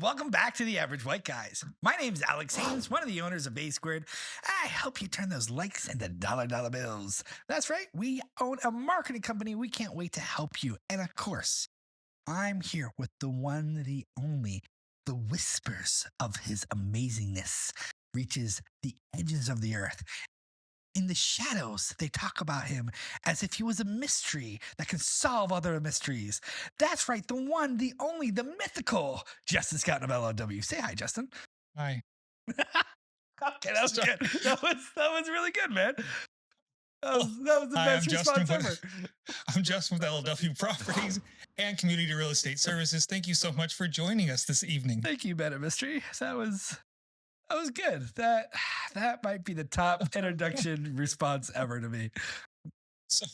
Welcome back to the Average White Guys. My name's Alex Haynes, one of the owners of A Squared. I help you turn those likes into dollar bills. That's right, we own a marketing company. We can't wait to help you. And of course, I'm here with the one, the only, the whispers of his amazingness reaches the edges of the earth. In the shadows, they talk about him as if he was a mystery that can solve other mysteries. That's right, the one, the only, the mythical Justin Scott of LOW. Say hi, Justin. Hi. Okay, that was good. That was really good, man. That was the best response ever. I'm Justin with LW Properties and Community Real Estate Services. Thank you so much for joining us this evening. Thank you, Ben Mystery. That was good. That might be the top introduction response ever to me. So,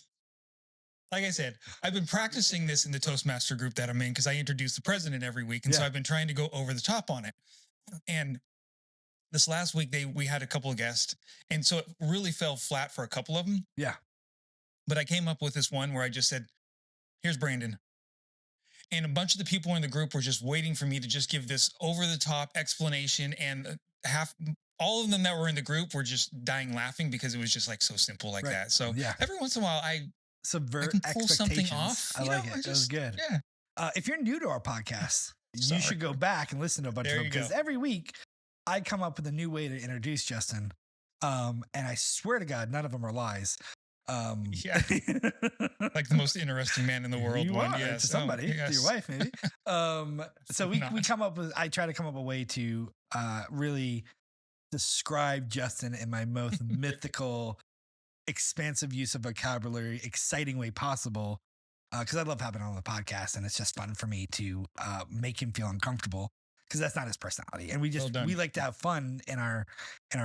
like I said, I've been practicing this in the Toastmaster group that I'm in because I introduce the president every week. And so I've been trying to go over the top on it. And this last week, we had a couple of guests. And so it really fell flat for a couple of them. Yeah. But I came up with this one where I just said, here's Brandon. And a bunch of the people in the group were just waiting for me to just give this over-the-top explanation. And all of them that were in the group were just dying laughing because it was just like so simple like that. So every once in a while, I subvert I can pull something off. I like it. That was good. Yeah. If you're new to our podcast, you should go back and listen to a bunch of them because every week I come up with a new way to introduce Justin. And I swear to God, none of them are lies. Like the most interesting man in the world. To somebody, to your wife, maybe. So I try to come up with a way to really describe Justin in my most mythical, expansive use of vocabulary, exciting way possible. Because I love having him on the podcast, and it's just fun for me to make him feel uncomfortable. Because that's not his personality, and we like to have fun in our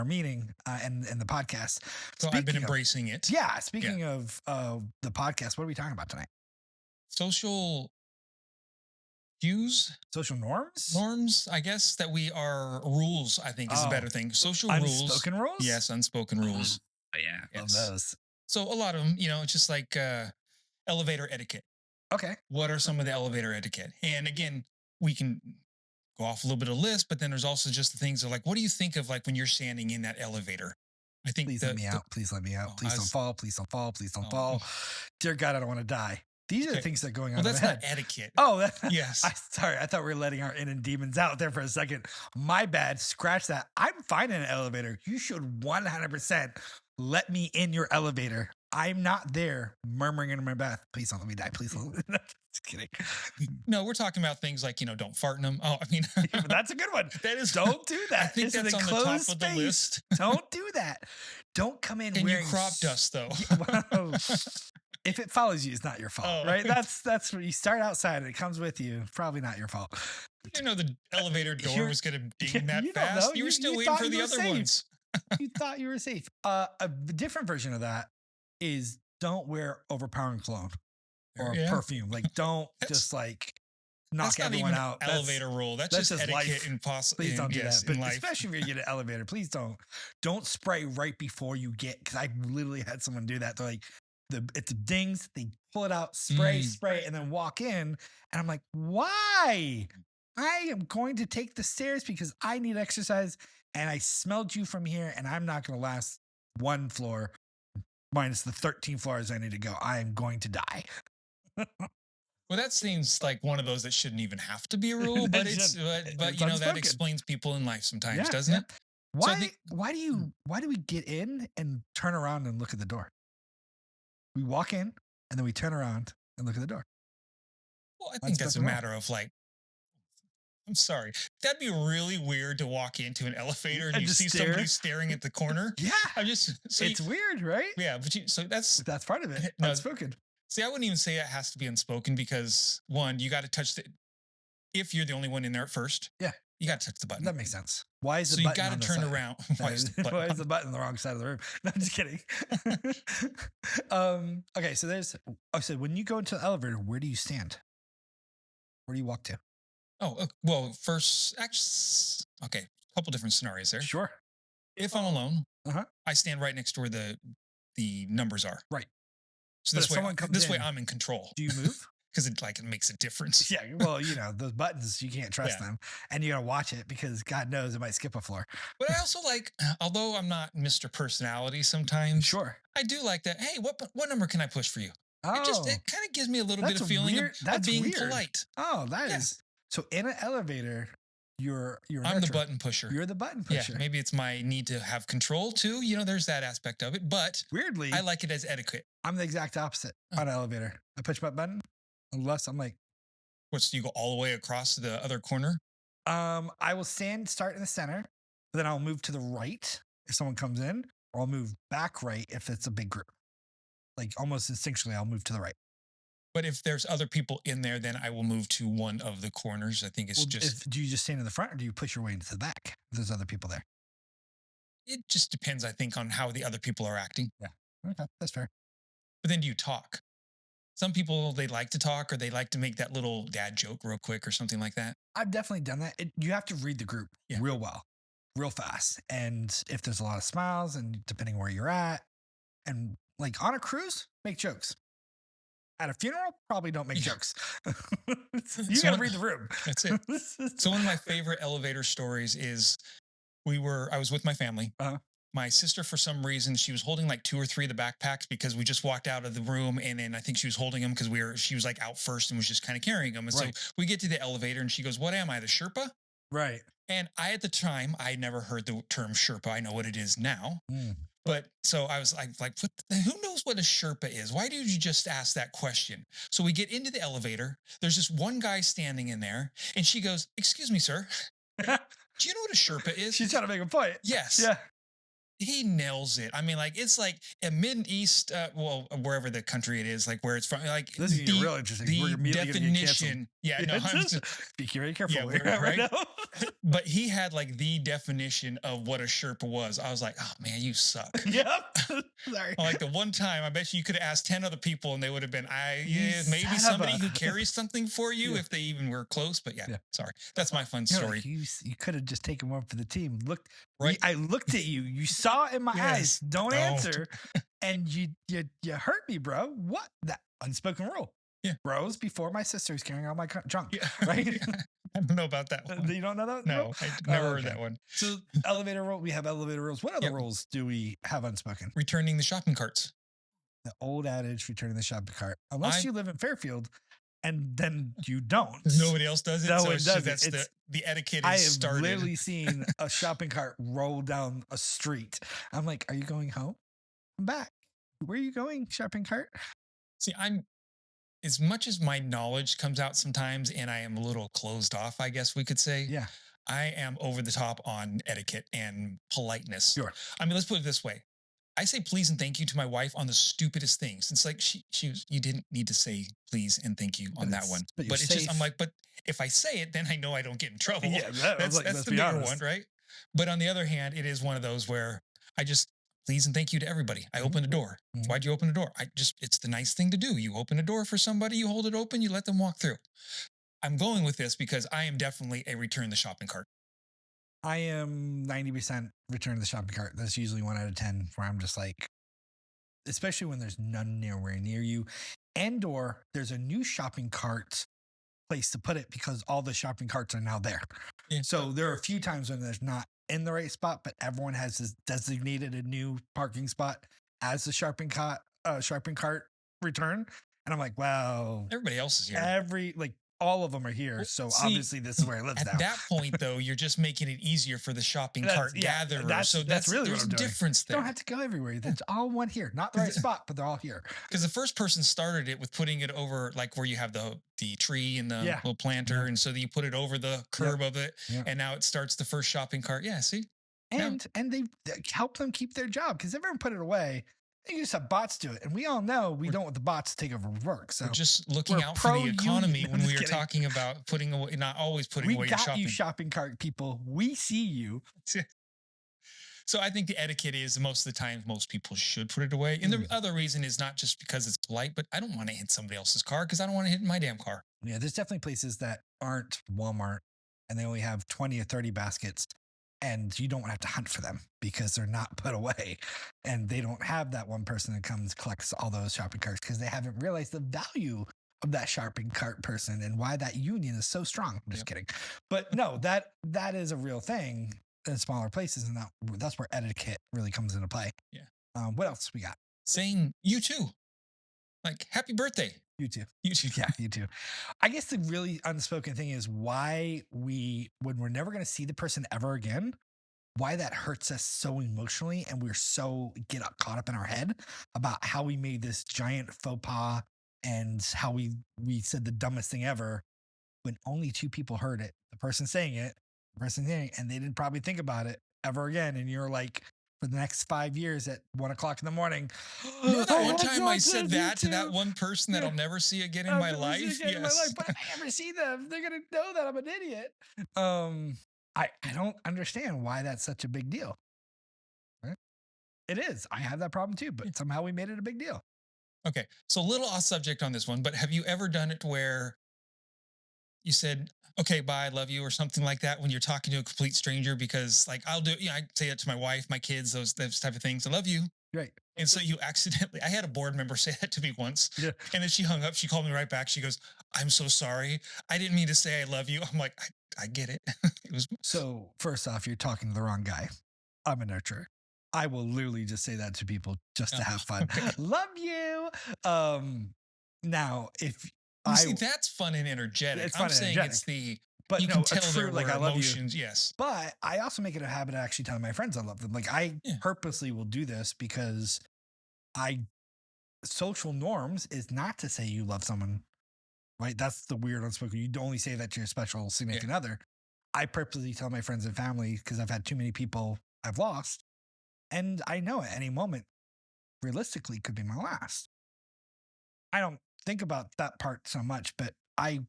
meeting and the podcast. So I've been embracing it. Yeah. Speaking of the podcast, what are we talking about tonight? Social cues, social norms. I guess that we are rules. I think is a better thing. Social rules, unspoken rules. Yes, unspoken rules. Yeah, love those. So a lot of them, it's just like elevator etiquette. Okay. What are some of the elevator etiquette? And again, we can go off a little bit of list, but then there's also just the things of like, what do you think of like when you're standing in that elevator? I think please let me out. Please let me out. Please don't fall. Please don't fall. Please don't fall. Dear God, I don't want to die. These are the things that are going on. Well, that's not etiquette. Oh, yes. Sorry. I thought we were letting our inner demons out there for a second. My bad. Scratch that. I'm fine in an elevator. You should 100% let me in your elevator. I'm not there murmuring in my bath. Please don't let me die. Please don't. Just kidding. No, we're talking about things like, don't fart in them. Oh, I mean, that's a good one. Don't do that. I think that's on the top of the list. Don't do that. Don't come in and wearing you crop dust though. If it follows you, it's not your fault, right? That's where you start outside and it comes with you. Probably not your fault. You didn't know the elevator door was going to ding that fast. You were still waiting for the other ones. You thought you were safe. A different version of that is don't wear overpowering cologne or perfume. Like don't just like knock everyone out. Elevator rule. That's just etiquette life. Impossible. Please don't do that. But especially if you get an elevator, please don't spray right before you get. Because I literally had someone do that. They're like, it's dings. They pull it out, spray, and then walk in. And I'm like, why? I am going to take the stairs because I need exercise. And I smelled you from here, and I'm not going to last one floor minus the 13 floors I need to go. I am going to die. Well, that seems like one of those that shouldn't even have to be a rule, but that explains people in life sometimes, doesn't it? Why do we get in and turn around and look at the door? We walk in and then we turn around and look at the door. Well, I think that's a matter of like, I'm sorry. That'd be really weird to walk into an elevator and you see somebody staring at the corner. Yeah. It's weird, right? Yeah. But that's part of it. Unspoken. See, I wouldn't even say it has to be unspoken because one, you got to touch if you're the only one in there at first. Yeah. You got to touch the button. That makes sense. Why is the button you got to turn around. Why is the button on the wrong side of the room? No, I'm just kidding. Okay. So when you go into the elevator, where do you stand? Where do you walk to? Oh, well, first, actually, okay, a couple different scenarios there. Sure. If I'm alone, I stand right next to where the numbers are. Right. So this way I'm in control. Do you move? because it makes a difference. Yeah, well, those buttons, you can't trust Yeah. them. And you gotta watch it because God knows it might skip a floor. But I also like, although I'm not Mr. Personality sometimes, Sure. I do like that. Hey, what number can I push for you? Oh, It kind of gives me a little bit that's of feeling weird. of That's being weird. polite. Oh, that Yeah, is so in an elevator, you're I'm the nurturer. button pusher. You're the button Yeah, pusher. maybe it's my need to have control too. There's that aspect of it, but I Weirdly, like it as etiquette. I'm the exact opposite Oh, on an elevator. I push my button unless I'm like, what's you go all the way across to the other corner? I will start in the center, then I'll move to the right if someone comes in, or I'll move back right if it's a big group. Like almost instinctually, I'll move to the right. But if there's other people in there, then I will move to one of the corners. I think it's Well, just do you just stand in the front or do you push your way into the back? If there's other people there. it just depends, I think, on how the other people are acting. Yeah. Okay, that's fair. But then do you talk? Some people they like to talk or they like to make that little dad joke real quick or something like that. I've definitely done that. You have to read the group Yeah. real well, real fast. And if there's a lot of smiles and depending where you're at, and like on a cruise, make jokes. At a funeral, probably don't make Yeah. jokes. You So got to one- read the room. That's it. So one of my favorite elevator stories is I was with my family. Uh-huh. My sister, for some reason, she was holding like two or three of the backpacks because we just walked out of the room, and then I think she was holding them because she was like out first and was just kind of carrying them. And Right. so we get to the elevator, and she goes, "What am I, the Sherpa?" Right. And at the time, I never heard the term Sherpa. I know what it is now. Mm. But so I was like, who knows what a Sherpa is? Why did you just ask that question? So we get into the elevator. There's this one guy standing in there, and she goes, "Excuse me, sir. Do you know what a Sherpa is?" She's trying to make a point. Yes. Yeah. He nails it. I mean, like it's like a Mid-East, wherever the country it is, like where it's from, like This is real interesting. We're the immediately gonna get canceled. definition. Yeah, no, I'm just, Be very careful. Yeah, where we're- you're at right right? now. but he had like the definition of what a Sherpa was. I was like, oh man, you suck. Yep. Sorry. Like the one time, I bet you could have asked 10 other people and they would have been, You maybe son of somebody a- who carries something for you Yeah. if they even were close. But yeah, Yeah. sorry. That's my fun You're story. like, you could have just taken one for the team. Look, Right. I looked at you. You saw it in my Yes. eyes. Don't Don't. answer. And you hurt me, bro. What? That unspoken rule. Yeah. Bros before my sister's carrying all my junk. Yeah. Right? I don't know about that one. You don't know that? No, rule? I never heard okay. that one. So elevator rule. We have elevator rules. What other Yep. rules do we have unspoken? Returning the shopping carts. The old adage, returning the shopping cart. Unless I- you live in Fairfield, and then you don't. Nobody else does it. No so one it's does just, it. that's It's- the etiquette I is have started. literally seen a shopping cart roll down a street. I'm like, are you going home? I'm back. Where are you going, shopping cart? See, I'm as much as my knowledge comes out sometimes, and I am a little closed off, I guess we could say. Yeah. I am over the top on etiquette and politeness. Sure. I mean, let's put it this way. I say please and thank you to my wife on the stupidest things. It's like you didn't need to say please and thank you on But that it's- one. but you're But it's just I'm safe. like, but if I say it, then I know I don't get in trouble. Yeah, that's let's the be bigger honest. one, right? But on the other hand, it is one of those where I just please and thank you to everybody. I Mhm. open the door. Mhm. Why'd you open the door? It's the nice thing to do. You open a door for somebody, you hold it open, you let them walk through. I'm going with this because I am definitely a return the shopping cart. I am 90% return to the shopping cart. That's usually 1 out of 10 where I'm just like, especially when there's none nowhere near you, and or there's a new shopping cart place to put it because all the shopping carts are now there. Yeah. So there are a few times when there's not in the right spot, but everyone has designated a new parking spot as the shopping cart return. And I'm like, wow, Everybody else is here. all of them are here. Well, So see, obviously this is where it lives At now. that point, though, you're just making it easier for the shopping cart gatherer. that's so really what there's I'm a doing. difference You there. don't have to go everywhere. That's all one here. Not the right spot, but they're all here. Because the first person started it with putting it over, like where you have the tree and the Yeah. little planter, Yeah. and so you put it over the curb of it, Yeah. and now it starts the first shopping cart. Yeah, see, Yeah. And they help them keep their job because if everyone put it away, you just have bots do it. And we all know we don't want the bots to take over work. So we're just looking we're out for the pro-union. economy I'm when just we are kidding. talking about putting away, not always putting we away your got shopping. you shopping cart people. We see you. So I think the etiquette is most of the time most people should put it away. And the other reason is not just because it's polite, but I don't want to hit somebody else's car because I don't want to hit my damn car. Yeah, there's definitely places that aren't Walmart and they only have 20 or 30 baskets and you don't have to hunt for them because they're not put away. And they don't have that one person that comes collects all those shopping carts because they haven't realized the value of that sharp and cart person and why that union is so strong. I'm just Yep. kidding. But no, that is a real thing in smaller places, and that's where etiquette really comes into play. Yeah. What else we got? Saying you too, like happy birthday, You too. you too. Yeah, you too. I guess the really unspoken thing is why when we're never going to see the person ever again, why that hurts us so emotionally, and we're so caught up in our head about how we made this giant faux pas and how we said the dumbest thing ever when only two people heard it. The person saying it, the person saying it, and they didn't probably think about it ever again. And you're like, for the next 5 years at 1 o'clock in the morning, You know that I one had time I not said said you that to that too. one person that Yeah. I'll never see again in I'll my never see life? again in my life. Yes. But if I ever see them, they're gonna know that I'm an idiot. I don't understand why that's such a big deal. Right? It is. I have that problem too, but somehow we made it a big deal. Okay. So a little off subject on this one, but have you ever done it where you said, okay, bye, I love you, or something like that when you're talking to a complete stranger? Because like I'll do, I say it to my wife, my kids, those type of things. I love you. Right. And so you accidentally, I had a board member say that to me once. Yeah. And then she hung up. She called me right back. She goes, I'm so sorry. I didn't mean to say I love you. I'm like, I get it. It was So first off, you're talking to the wrong guy. I'm a nurturer. I will literally just say that to people just to Oh, have fun. okay. Love you. Now if You I see, that's fun and energetic. It's I'm fun and saying it's energetic. the, but you no, can a tell there true like were I love you. emotions. Yes. But I also make it a habit of actually telling my friends I love them. Like I Yeah. purposely will do this because I social norms is not to say you love someone, right? That's the weird unspoken. You only say that to your special significant other. I purposely tell my friends and family because I've had too many people I've lost, and I know at any moment, realistically, could be my last. I don't think about that part so much, but I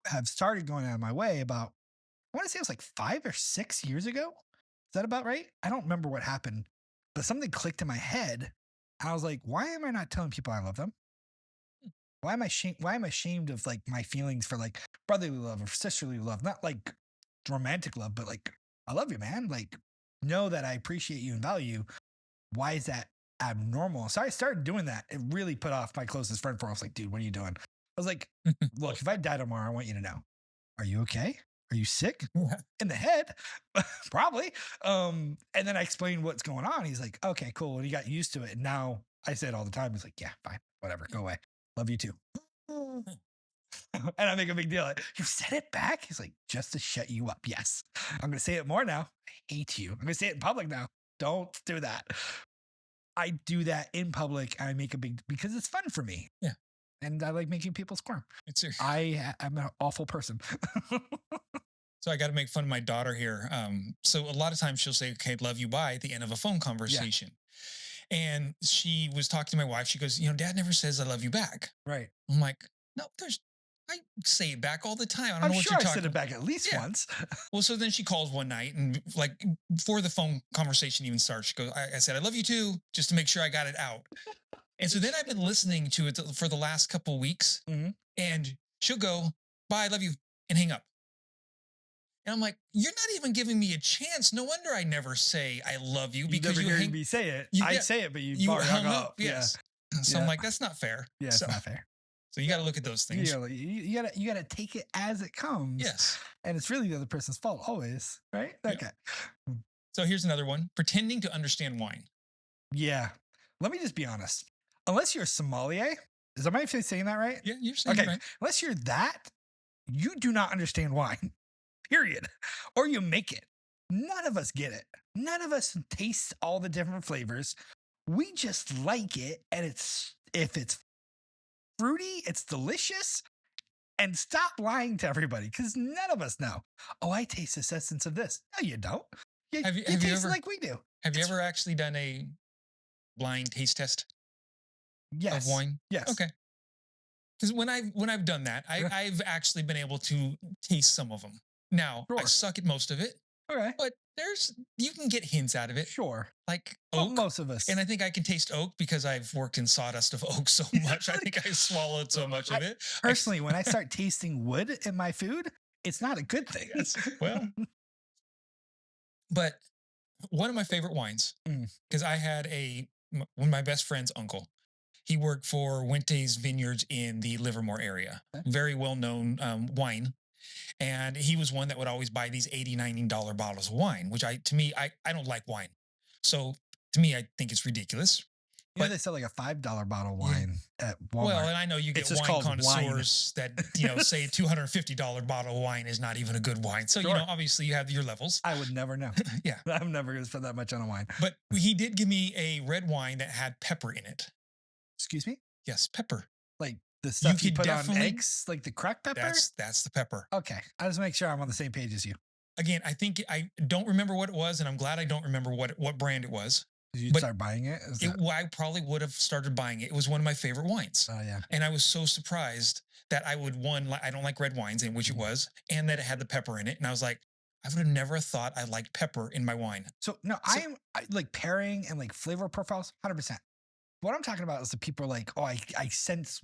have started going out of my way about, I want to say it was like 5 or 6 years ago. Is that about right? I don't remember what happened, but something clicked in my head. And I was like, why am I not telling people I love them? Why am I ashamed of like my feelings for like brotherly love or sisterly love? Not like romantic love, but like, I love you, man. Like, know that I appreciate you and value you. Why is that abnormal? So I started doing that. It really put off my closest friend for. I was like, dude, what are you doing? I was like, look, if I die tomorrow, I want you to know. Are you okay? Are you sick? Yeah. In the head? Probably. And then I explained what's going on. He's like, okay, cool. And he got used to it. And now I say it all the time. He's like, yeah, fine, whatever, go away. Love you too. And I make a big deal. Like, you said it back? He's like, just to shut you up. Yes. I'm going to say it more now. I hate you. I'm going to say it in public now. Don't do that. I do that in public. And I make a big, because it's fun for me. Yeah. And I like making people squirm. It's I'm an awful person. So I got to make fun of my daughter here. So a lot of times she'll say, okay, love you, bye, at the end of a phone conversation. And she was talking to my wife. She goes, dad never says I love you back. Right. I'm like, no, I say it back all the time. I don't I'm know what sure you're I talking said it about. back at least Yeah. once. Well, so then she calls one night and like before the phone conversation even starts, she goes, I said, I love you too, just to make sure I got it out. And so then I've been listening to it for the last couple of weeks, and she'll go, bye, I love you, and hang up. And I'm like, you're not even giving me a chance. No wonder I never say I love you, because never you heard me say it. I say it, but you hung hung up. up. Yes. So I'm like, that's not fair. Yeah, so, it's not fair. So you got to look at those things. You gotta take it as it comes. Yes. And it's really the other person's fault always, right? Okay. So here's another one: pretending to understand wine. Yeah. Let me just be honest. Unless you're a sommelier, is somebody saying that right? Yeah, you're saying it right. Unless you're that, you do not understand wine. Period. Or you make it. None of us get it. None of us taste all the different flavors. We just like it, and if it's fruity, it's delicious. And stop lying to everybody, because none of us know. Oh, I taste the essence of this. No, you don't. You taste it like we do. Have you ever actually done a blind taste test of wine? Yes. Okay. Because when I've done that, I've actually been able to taste some of them. Now I suck at most of it. Okay. But you can get hints out of it. Sure. Like oak. Well, most of us. And I think I can taste oak because I've worked in sawdust of oak so much. I think I swallowed so much of it. Personally, when I start tasting wood in my food, it's not a good thing. Well, but one of my favorite wines, because I had one of my best friend's uncle. He worked for Wente's Vineyards in the Livermore area. Okay. Very well known wine. And he was one that would always buy these $80, $90 bottles of wine, which to me, I don't like wine. So to me, I think it's ridiculous. You know, But they sell like a $5 bottle of yeah, wine at well, Walmart. and I know you It's get just wine called wine. connoisseurs that, say a $250 bottle of wine is not even a good wine. So, Sure. obviously you have your levels. I would never know. Yeah. I'm never going to spend that much on a wine. But he did give me a red wine that had pepper in it. Excuse me? Yes, pepper. Like the stuff you could put on definitely- eggs, like the cracked pepper? That's the pepper. Okay. I just make sure I'm on the same page as you. Again, I think I don't remember what it was, and I'm glad I don't remember what brand it was. Did you But start buying it? I probably would have started buying it. It was one of my favorite wines. Oh, yeah. And I was so surprised that I don't like red wines, in which it was, and that it had the pepper in it. And I was like, I would have never thought I liked pepper in my wine. So, no, I like pairing and like flavor profiles, 100%. What I'm talking about is the people are like, oh, I sense,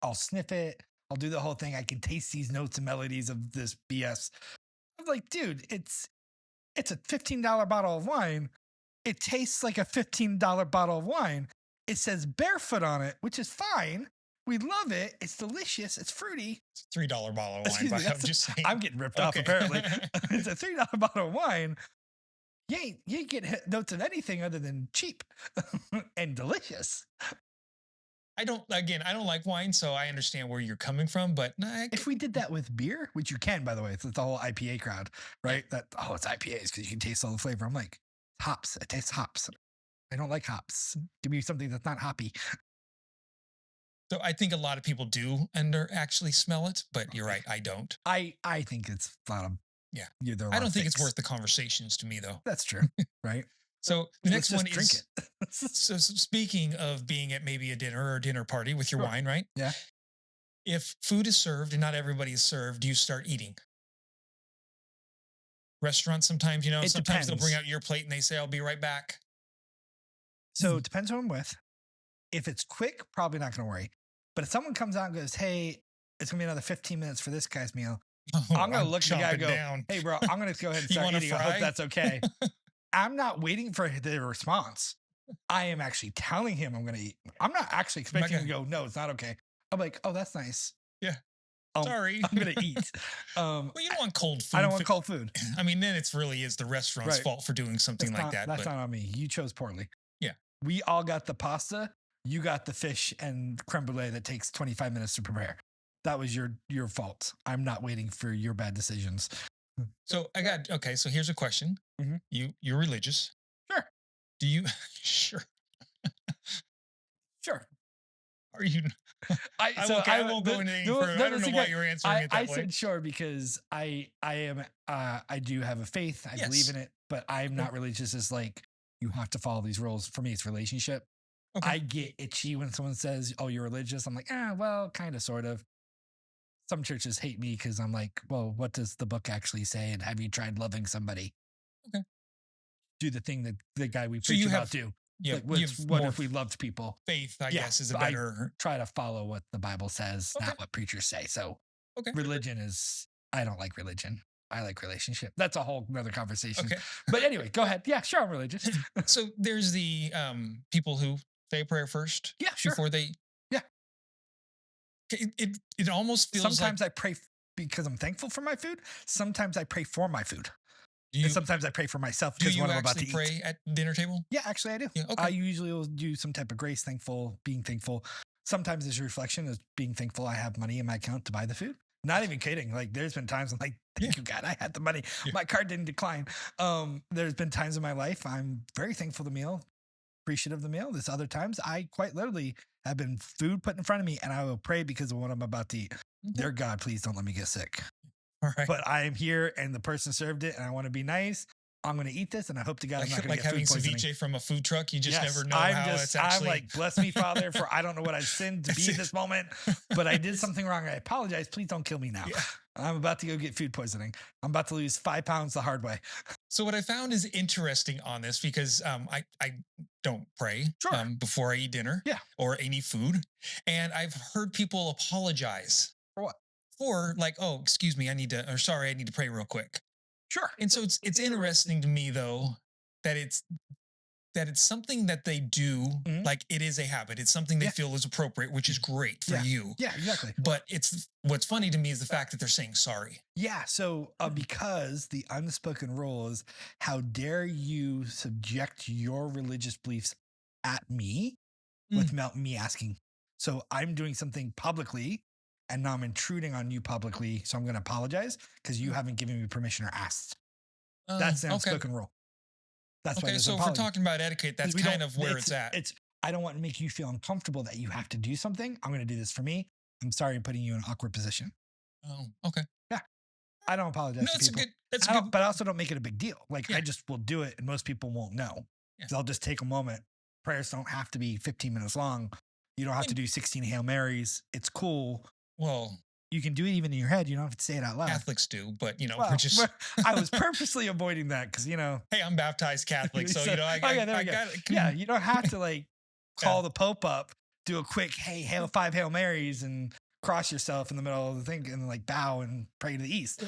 I'll sniff it. I'll do the whole thing. I can taste these notes and melodies of this BS. I'm like, dude, it's a $15 bottle of wine. It tastes like a $15 bottle of wine. It says barefoot on it, which is fine. We love it. It's delicious. It's fruity. It's a $3 bottle of wine. Excuse me, I'm just saying. I'm getting ripped off, Okay. apparently. It's a $3 bottle of wine. You ain't getting notes of anything other than cheap and delicious. I don't like wine, so I understand where you're coming from, but If we did that with beer, which you can, by the way, it's the whole IPA crowd, right? It's IPAs because you can taste all the flavor. I'm like, hops. It tastes hops. I don't like hops. Give me something that's not hoppy. so I think a lot of people do actually smell it, but you're right, I don't. I think it's a lot of I don't think it's worth the conversations to me, though. That's true, right? So the next Let's one just is drink it. so speaking of being at maybe a dinner or a dinner party with your Sure. wine, right? Yeah. If food is served and not everybody is served, do you start eating? Restaurants sometimes, It sometimes they'll bring depends. out your plate and they say, I'll be right back. So it depends who I'm with. If it's quick, probably not going to worry. But if someone comes out and goes, hey, it's going to be another 15 minutes for this guy's meal, I'm going to look at the guy and go, down. hey, bro, I'm going to go ahead and You start want a eating. I hope fry? that's okay. I'm not waiting for the response. I am actually telling him I'm going to eat. I'm not actually expecting him to go, no, it's not okay. I'm like, oh, that's nice. Yeah. Um, Sorry. I'm going to eat. Well, you don't want cold food. I don't want cold food. I mean, then it really is the restaurant's Right. fault for doing something like that. That's But not on me. You chose poorly. Yeah. We all got the pasta. You got the fish and creme brulee that takes 25 minutes to prepare. That was your fault. I'm not waiting for your bad decisions. so so here's a question. Mhm. You're religious. Sure. Do you sure? Sure. Are you I won't go into any further. I don't know why you're answering it that I way. said sure because I am I do have a faith. I believe Yes. in it, but I'm not religious. It's like you have to follow these rules. For me, it's relationship. Okay. I get itchy when someone says, "Oh, you're religious." I'm like, well, kind of, sort of. Some churches hate me because I'm like, well, what does the book actually say? And have you tried loving somebody? Okay. Do the thing that the guy we So preach you about have- do. Yeah, Like, you what have if we loved people? faith, I Yeah, guess, is a I- better. Try to follow what the Bible says, Okay. not what preachers say. So Okay. religion is, I don't like religion. I like relationship. That's a whole nother conversation. Okay. But anyway, go ahead. Yeah, sure, I'm religious. So there's the people who say a prayer first Yeah, sure. before they. Yeah. It almost feels Sometimes like I pray because I'm thankful for my food. Sometimes I pray for my food. do you, And sometimes I pray for myself do because you what I'm about actually to pray eat. at dinner table? Yeah, actually, I do. Yeah. Okay. I usually will do some type of grace, thankful, being thankful. Sometimes it's a reflection of being thankful I have money in my account to buy the food. Not even kidding. Like there's been times I'm like, thank you, God, I had the money. Yeah. My card didn't decline. There's been times in my life I'm very thankful for the meal, appreciative of the meal. There's other times I quite literally have been food put in front of me and I will pray because of what I'm about to eat. Okay. Dear God, please don't let me get sick. All right. But I am here and the person served it and I want to be nice. I'm going to eat this and I hope to God I'm not going like to get having food poisoning. ceviche from a food truck, you just Yes, never know I'm how just, it's actually. I'm like, bless me, Father, for I don't know what I've sinned to be in this moment, but I did something wrong. I apologize. Please don't kill me now. Yeah. I'm about to go get food poisoning. I'm about to lose 5 pounds the hard way. So what I found is interesting on this because I don't pray Sure. before I eat dinner Yeah. or any food, and I've heard people apologize For what? for like, oh, excuse me, I need to pray real quick. Sure. And so it's interesting to me though that that it's something that they do, Mhm. like it is a habit. It's something they Yeah. feel is appropriate, which is great for Yeah. you. Yeah, exactly. But it's what's funny to me is the fact that they're saying sorry. Yeah. So, because the unspoken rule is, how dare you subject your religious beliefs at me Mm. without me asking? So, I'm doing something publicly and now I'm intruding on you publicly. So, I'm going to apologize because you Mm. haven't given me permission or asked. Oh, That's the okay. unspoken rule. That's why Okay. there's an So if we're apology. talking about etiquette, Because that's we don't, kind of where it's at. I don't want to make you feel uncomfortable that you have to do something. I'm going to do this for me. I'm sorry I'm putting you in an awkward position. Oh, okay. Yeah. I don't apologize No, to that's a people. good, that's a I don't, good, but I also don't make it a big deal. Like, yeah. I just will do it and most people won't know. Yeah. They'll just take a moment. Prayers don't have to be 15 minutes long. You don't have to And, do 16 Hail Marys. It's cool. well, You can do it even in your head. You don't have to say it out loud. Catholics do, but we're Well, just, I was purposely avoiding that because, hey, I'm baptized Catholic. So, so, I, okay, there I we go. got it. Yeah, you don't have to like call Yeah. the Pope up, do a quick, hey, five Hail Marys and cross yourself in the middle of the thing and like bow and pray to the east.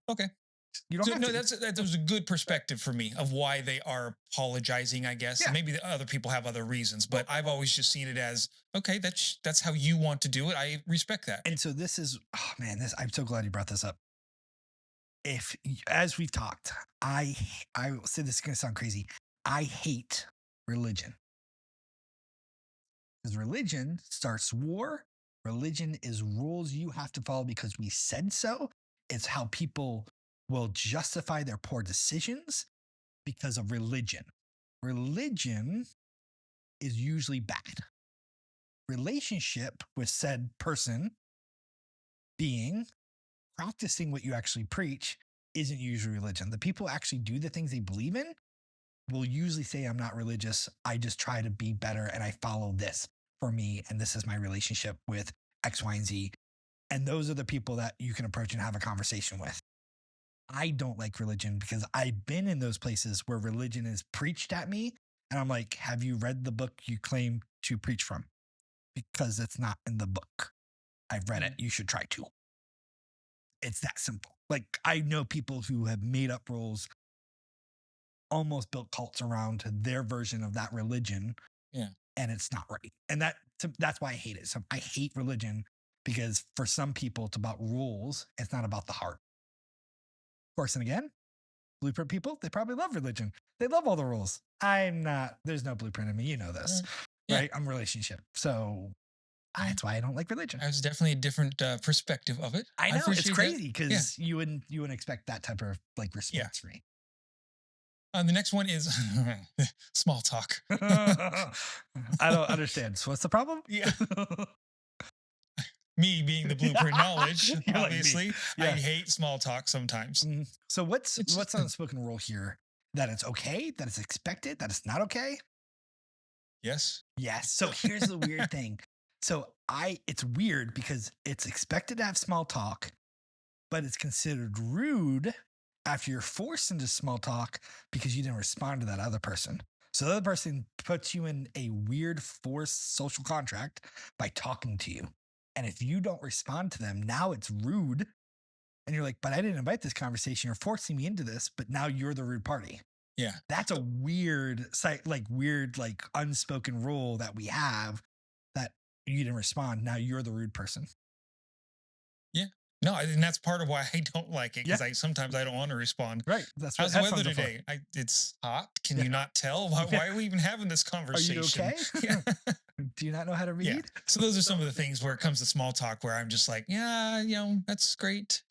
Okay. You don't So have no, to. that was a good perspective for me of why they are apologizing, I guess. Yeah. And maybe the other people have other reasons, but I've always just seen it as okay. That's how you want to do it. I respect that. And so this is, oh man, I'm so glad you brought this up. As we've talked, I will say this is going to sound crazy. I hate religion because religion starts war. Religion is rules you have to follow because we said so. It's how people will justify their poor decisions because of religion. Religion is usually bad. Relationship with said person, being, practicing what you actually preach isn't usually religion. The people who actually do the things they believe in will usually say, I'm not religious. I just try to be better and I follow this for me. And this is my relationship with X, Y, and Z. And those are the people that you can approach and have a conversation with. I don't like religion because I've been in those places where religion is preached at me. And I'm like, have you read the book you claim to preach from? Because it's not in the book. I've read it. You should try to. It's that simple. Like, I know people who have made up rules, almost built cults around their version of that religion. Yeah. And it's not right. And that's why I hate it. So I hate religion because for some people, it's about rules. It's not about the heart. Of course, and again, blueprint people, they probably love religion. They love all the rules. I'm not, there's no blueprint in me. You know this, right? I'm relationship. So that's why I don't like religion. It's definitely a different perspective of it. I know it's appreciate crazy that. because you wouldn't expect that type of like response from me. The next one is small talk. I don't understand. So what's the problem? Yeah. Me being the blueprint knowledge, You're like me. obviously, I Yeah. hate small talk sometimes. So what's It's the unspoken rule here? That it's okay, that it's expected, that it's not okay? Yes. Yes. So here's the weird thing. So it's weird because it's expected to have small talk, but it's considered rude after you're forced into small talk because you didn't respond to that other person. So the other person puts you in a weird forced social contract by talking to you. And if you don't respond to them, now it's rude. And you're like, but I didn't invite this conversation. You're forcing me into this, but now you're the rude party. Yeah. That's a weird, weird, unspoken rule that we have that you didn't respond. Now you're the rude person. Yeah. No, and that's part of why I don't like it because sometimes I don't want to respond. Right. That's what How's the weather today? It's hot. Can you not tell? Why are we even having this conversation? Are you okay? Yeah. Do you not know how to read? Yeah. So those are some of the things where it comes to small talk where I'm just like, yeah, that's great.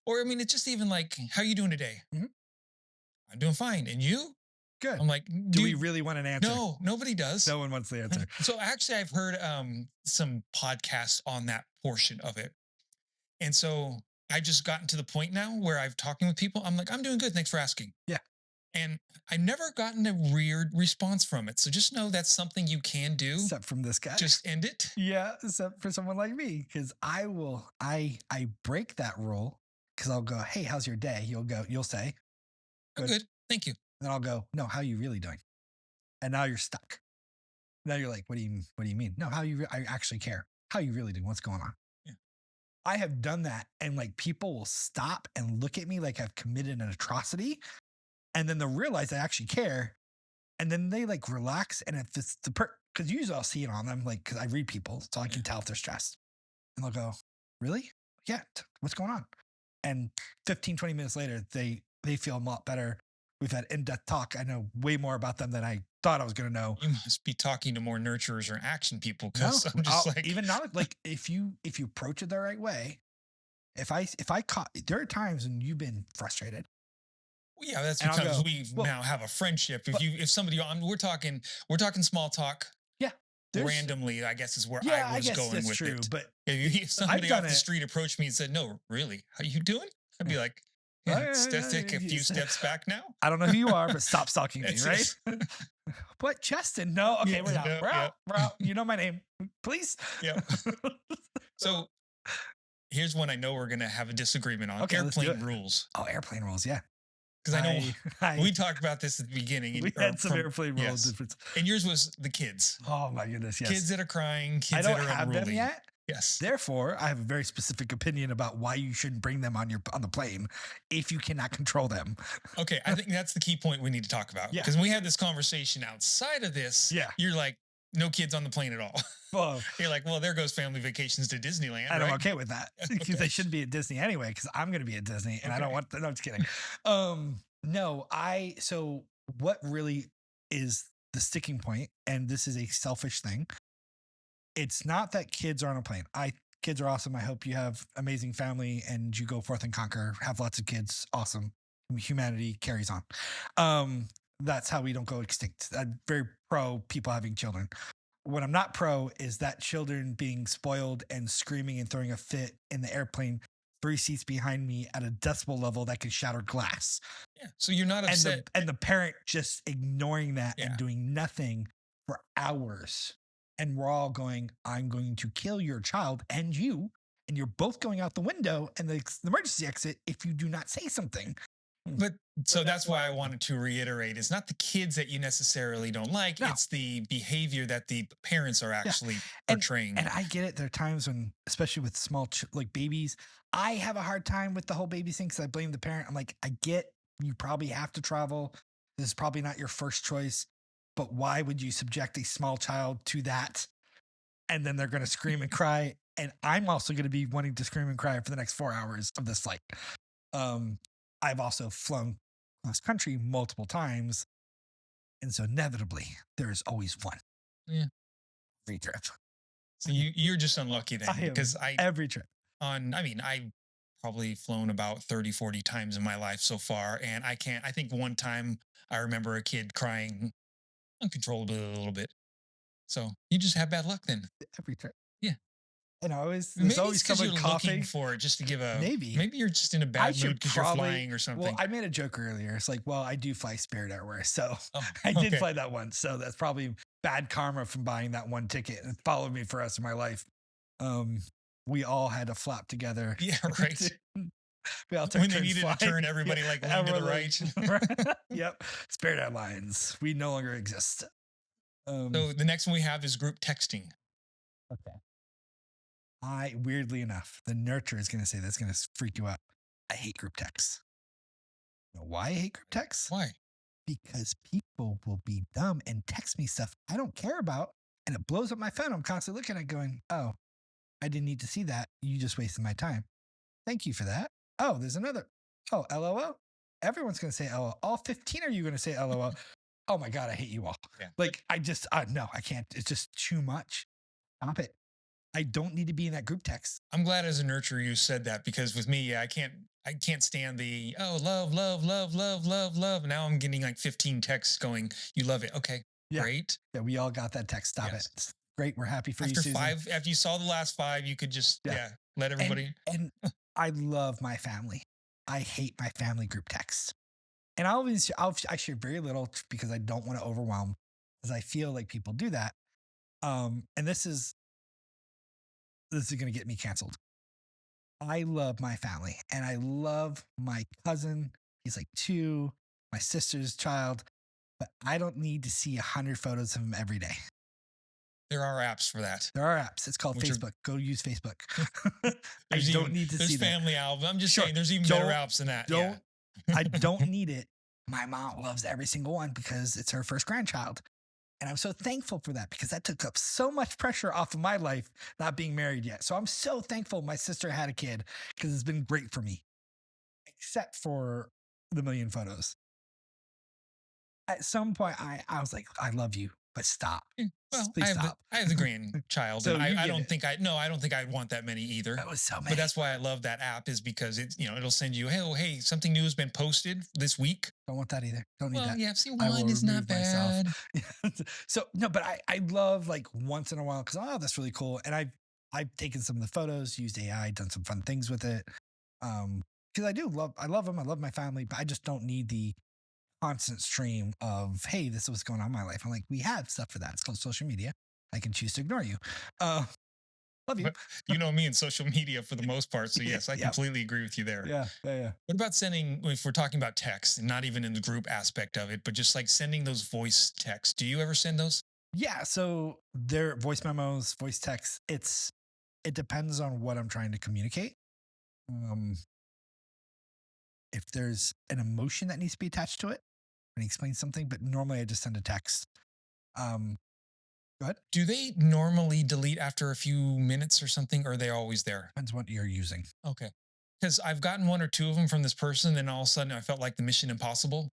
Or I mean, it's just even like, how you doing today? Mhm. I'm doing fine. And you? Good. I'm like, Do we really want an answer? No, nobody does. No one wants the answer. So actually, I've heard some podcasts on that portion of it. And so I just gotten to the point now where I've talking with people. I'm like, I'm doing good. Thanks for asking. Yeah. And I've never gotten a weird response from it. So just know that's something you can do. Except from this guy. Just end it. Yeah. Except for someone like me. Because I break that rule because I'll go, hey, how's your day? You'll say, I'm good. Thank you. Then I'll go, no, how are you really doing? And now you're stuck. Now you're like, what do you mean? No, I actually care. How you really doing? What's going on? Yeah. I have done that. And like people will stop and look at me like I've committed an atrocity. And then they'll realize I actually care. And then they like relax. And if it's because usually I'll see it on them, like, because I read people, so I can tell if they're stressed. And they'll go, really? Yeah. What's going on? And 15, 20 minutes later, they feel a lot better. We've had in-depth talk. I know way more about them than I thought I was going to know. You must be talking to more nurturers or action people No, because I'm just like, even not like if you approach it the right way. If I caught, there are times when you've been frustrated, yeah, that's and I'll because go, we well, now have a friendship. but If somebody on, we're talking small talk yeah, there's randomly, I guess is where yeah, I I was guess going that's with true. it. But If I've somebody done off the it. street approached me and said, "No, really, how you doing?" I'd be like, Oh, "Yeah, yeah, let's take a few yeah, steps back now." I don't know who you are, but stop stalking me, It's right? But Justin, no, okay, yeah, we're out. no, We're yeah, out. We're out. You know my name, please. yeah. So here's one I know we're gonna have a disagreement on: Okay, let's do airplane it. rules. Oh, airplane rules, yeah. Because I know I we talked about this at the beginning, we or had some from airplane rule yes, difference. and yours was the kids, Oh my goodness, yes. kids that are crying, I kids don't that are have them unruly. yet. Yes. Therefore, I have a very specific opinion about why you shouldn't bring them on the plane if you cannot control them. Okay, I think that's the key point we need to talk about. Yeah. Because we had this conversation outside of this. Yeah. You're like, no kids on the plane at all. Well, You're like, well, there goes family vacations to Disneyland. and right? I'm okay with that because Okay. they shouldn't be at Disney anyway. Because I'm going to be at Disney, and I don't Okay. want. No, I'm just kidding. No, so what really is the sticking point, and this is a selfish thing. It's not that kids are on a plane. Kids are awesome. I hope you have amazing family and you go forth and conquer. Have lots of kids. Awesome. Humanity carries on. That's how we don't go extinct. I'm very pro people having children. What I'm not pro is that children being spoiled and screaming and throwing a fit in the airplane 3 seats behind me at a decibel level that can shatter glass. Yeah. So you're not upset. And the parent just ignoring that Yeah. and doing nothing for hours. And we're all going, I'm going to kill your child and you. And you're both going out the window and the emergency exit if you do not say something. But so that's why I wanted to reiterate: it's not the kids that you necessarily don't like; No. it's the behavior that the parents are actually portraying. And I get it. There are times when, especially with small like babies, I have a hard time with the whole baby thing because I blame the parent. I'm like, I get you probably have to travel. This is probably not your first choice, but why would you subject a small child to that? And then they're going to scream and cry. And I'm also going to be wanting to scream and cry for the next 4 hours of this flight. I've also flown cross country multiple times. And so inevitably, there is always one. Yeah. Every trip. So you're just unlucky then, because every trip. I've probably flown about 30, 40 times in my life so far. And I think one time I remember a kid crying uncontrollably a little bit. So you just have bad luck then. Every trip. Yeah. And there's Maybe always because someone you're coughing. looking for it just to give a maybe you're just in a bad mood because you're flying or something. Well, I made a joke earlier. It's like, well, I do fly Spirit Airways, so I okay. did fly that one. So that's probably bad karma from buying that one ticket and followed me for the rest of my life. We all had to flap together. Yeah, right. We all took when they needed to turn everybody like one to the right. Yep. Spirit Airlines. We no longer exist. So the next one we have is group texting. Okay. Weirdly enough, the nurturer is going to say that's going to freak you out. I hate group texts. You know why I hate group texts? Why? Because people will be dumb and text me stuff I don't care about, and it blows up my phone. I'm constantly looking at it going, oh, I didn't need to see that. You just wasted my time. Thank you for that. Oh, there's another. Oh, LOL. Everyone's going to say LOL. All 15 are you going to say LOL? Oh my God, I hate you all. Yeah. Like, no, I can't. It's just too much. Stop it. I don't need to be in that group text. I'm glad as a nurturer you said that, because with me, I can't stand the love, love, love, love, love, love. Now I'm getting like 15 texts going, you love it. Okay, yeah. Great. Yeah, we all got that text. Stop it. It's great. We're happy for you, Susan. After you saw the last 5, you could just let everybody. And I love my family. I hate my family group texts. And I share very little because I don't want to overwhelm, because I feel like people do that. And this is going to get me canceled. I love my family and I love my cousin. He's like 2, my sister's child, but I don't need to see 100 photos of him every day. There are apps for that. There are apps. It's called Facebook. Go use Facebook. I don't need to see that. There's family album. I'm just saying there's even better apps than that. I don't need it. My mom loves every single one because it's her first grandchild. And I'm so thankful for that because that took up so much pressure off of my life not being married yet. So I'm so thankful my sister had a kid because it's been great for me, except for the million photos. At some point, I was like, I love you, but stop. Well, Please stop. I have the grandchild, and So you I get don't it. think I don't think I'd want that many either. That was so But many. that's why I love that app is because it's it'll send you, hey, oh, hey, something new has been posted this week. Don't want that either. Don't need Well, that. yeah, see, I one will is not remove myself. bad. So no, but I love like once in a while because oh that's really cool. And I've taken some of the photos, used AI, done some fun things with it. Because I love them. I love my family, but I just don't need the constant stream of hey, this is what's going on in my life. I'm like, we have stuff for that. It's called social media. I can choose to ignore you. Uh, love you. But you know me and social media for the most part, so yes, I Yep. completely agree with you there. Yeah. What about sending, if we're talking about text and not even in the group aspect of it, but just like sending those voice texts? Do you ever send those? Yeah. So their voice memos, voice texts, it depends on what I'm trying to communicate. Um, if there's an emotion that needs to be attached to it and explain something, but normally I just send a text. Um, go ahead. Do they normally delete after a few minutes or something, or are they always there? Depends what you're using. Okay. Because I've gotten one or two of them from this person, and all of a sudden I felt like the Mission Impossible.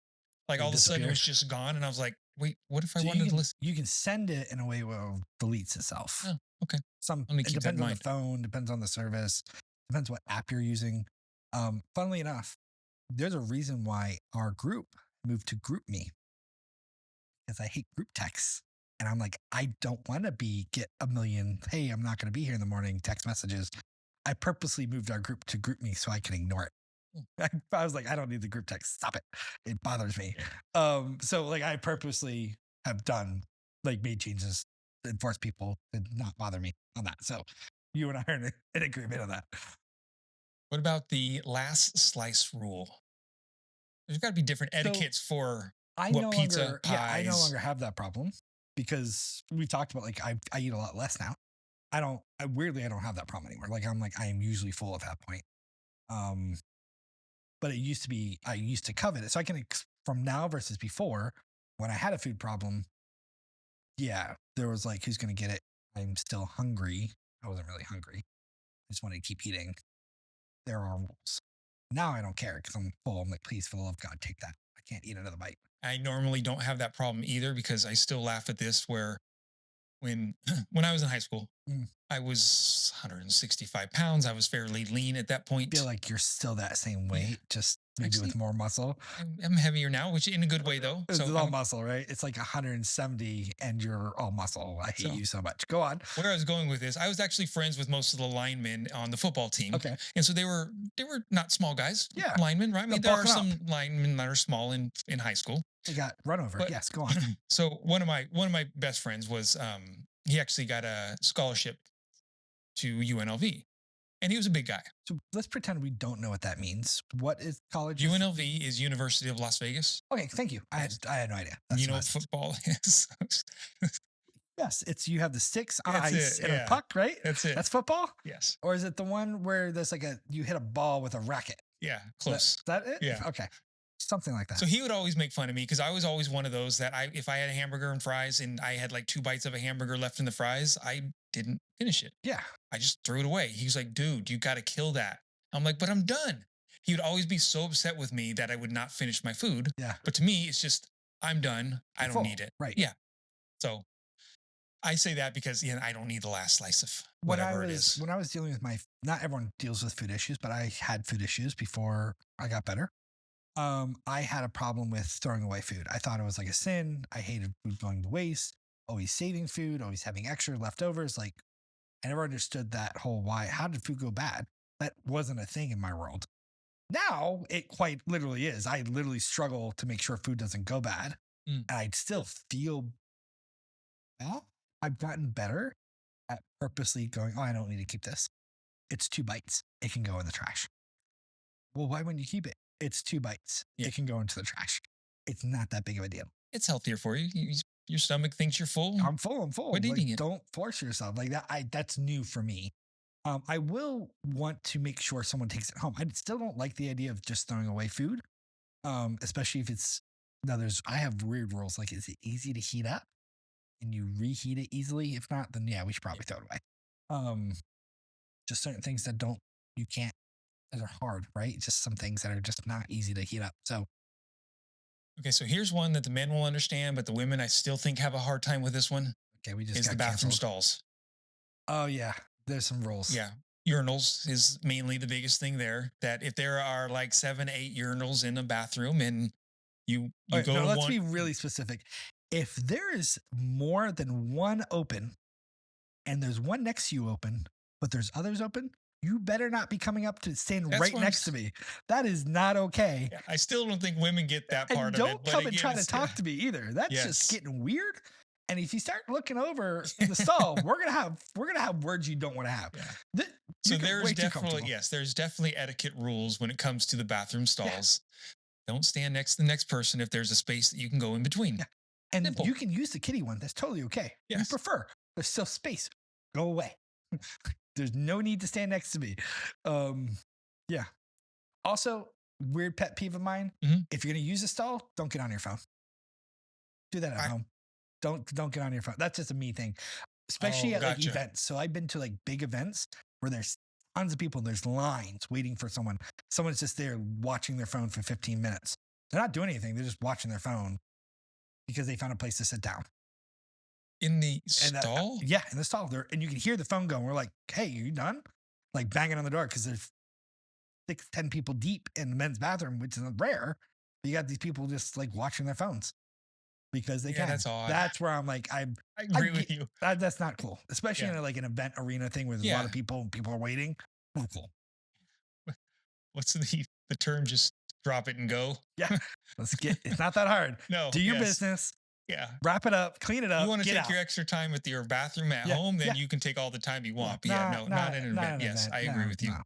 Like They all of a sudden it disappear. was just gone, and I was like, wait, what if I So wanted to listen? you can send it in a way where it deletes itself. Oh, okay. Some Let me it keep that in depends on the mind. phone, depends on the service, depends what app you're using. Funnily enough, there's a reason why our group moved to group me because I hate group texts. And I'm like, I don't want to get a million, hey, I'm not going to be here in the morning text messages. I purposely moved our group to group me so I can ignore it. I was like, I don't need the group text. Stop it. It bothers me. So like I purposely have made changes to enforce people to not bother me on that. So you and I are in agreement on that. What about the last slice rule? There's got to be different So etiquettes for I what no pizza, longer, yeah, I no pies. longer have that problem because we talked about like I eat a lot less now. I don't have that problem anymore. Like I'm like I am usually full at that point. Um, but it used to be I used to covet it. So I can from now versus before when I had a food problem, yeah, there was like who's gonna get it? I'm still hungry. I wasn't really hungry. I just wanted to keep eating. There are rules. Now I don't care because I'm full. I'm like, please, for the love of God, take that. I can't eat another bite. I normally don't have that problem either because I still laugh at this where when when I was in high school, Mm. I was 165 pounds. I was fairly lean at that Feel point. like you're still that same Yeah. weight, just maybe Actually, with more muscle. I'm heavier now, which in a good way though. It's all muscle, right? It's like 170 and you're all muscle. I hate So you so much. Go on. where I was going with this, I was actually friends with most of the linemen on the football team, Okay. and so they were not small guys, Yeah. linemen, right? I Yeah, mean, there are bulking up. some linemen that are small in high school, They got run over. but Yes, go on. so one of my best friends was he actually got a scholarship to UNLV, and he was a big guy. So let's pretend we don't know what that means. What is college? UNLV is University of Las Vegas. Okay, thank you. Yes. I had no idea. You know what football is? Yes, it's you have the sticks on That's ice it, and a yeah. puck, right? That's it. That's football? Yes. Or is it the one where there's like you hit a ball with a racket? Yeah, close. That it? Yeah. Okay. Something like that. So he would always make fun of me because I was always one of those that if I had a hamburger and fries and I had like 2 bites of a hamburger left in the fries, I didn't finish it. Yeah. I just threw it away. He was like, dude, you got to kill that. I'm like, but I'm done. He would always be so upset with me that I would not finish my food. Yeah. But to me, it's just, I'm done. I You're don't full, need it. right. Yeah. So I say that because I don't need the last slice of whatever it is. When I was dealing with not everyone deals with food issues, but I had food issues before I got better. I had a problem with throwing away food. I thought it was like a sin. I hated food going to waste, always saving food, always having extra leftovers. Like I never understood that whole why. How did food go bad? That wasn't a thing in my world. Now it quite literally is. I literally struggle to make sure food doesn't go bad. Mm. And I still feel well. I've gotten better at purposely going, oh, I don't need to keep this. It's 2 bites. It can go in the trash. Well, why wouldn't you keep it? It's 2 bites. Yeah. It can go into the trash. It's not that big of a deal. It's healthier for you. Your stomach thinks you're full. I'm full. I'm full. Quit eating it. Don't force yourself like that. That's new for me. I will want to make sure someone takes it home. I still don't like the idea of just throwing away food. Especially if it's now there's I have weird rules like is it easy to heat up and you reheat it easily? If not, then yeah, we should Yeah. probably throw it away. Um, just certain things that don't you can't that are hard, right? Just some things that are just not easy to heat up. So Okay, so here's one that the men will understand, but the women I still think have a hard time with this one okay, we just is the got bathroom canceled. stalls. Oh yeah, there's some rules. Yeah. Urinals is mainly the biggest thing there. That if there are like 7, 8 urinals in a bathroom and All you right, go no, to let's one. be really specific. If there is more than one open and there's one next to you open, but there's others open, you better not be coming up to stand That's right what I'm next to me. That is not okay. yeah, I still don't think women get that And part of it, don't but come and again, try to it's talk to me either. That's just yes. getting weird. And if you start looking over in the stall, we're gonna have words you don't want to have. Yeah. Th- So You get there's way too definitely comfortable. yes, there's definitely etiquette rules when it comes to the bathroom Yeah, stalls. Don't stand next to the next person if there's a space that you can go in between. yeah. And Simple. you can use the kitty one. That's totally okay. You Yes. prefer. There's still space. Go away. There's no need to stand next to me. Um, yeah. Also, weird pet peeve of mine. Mhm. If you're gonna use a stall, don't get on your phone. Do that at I home. Don't get on your phone. That's just a me thing. oh Especially at like gotcha. events. So I've been to like big events where there's tons of people and there's lines waiting for someone. Someone's just there watching their phone for 15 minutes. They're not doing anything. They're just watching their phone because they found a place to sit down. In the And stall? yeah, in the stall there, and you can hear the phone going. We're like, "Hey, you done?" Like banging on the door because there's 6, 10 people deep in the men's bathroom, which is rare. You got these people just like watching their phones because they Yeah, can. that's odd. That's where I'm like, I I agree get with you. that's not cool, especially Yeah. in a, like an event arena thing where there's a lot Yeah. of people and people are waiting. Not cool. What's the term? Just drop it and go. Yeah, let's get. It's not that hard. No, Do your yes. business, Yeah. wrap it up, clean it You up, want to get take out. your extra time at your bathroom at Yeah, home, yeah, then you can take all the time you yeah. want. But yeah, no, not in an Not event. an Yes, event. I agree No, with you. no.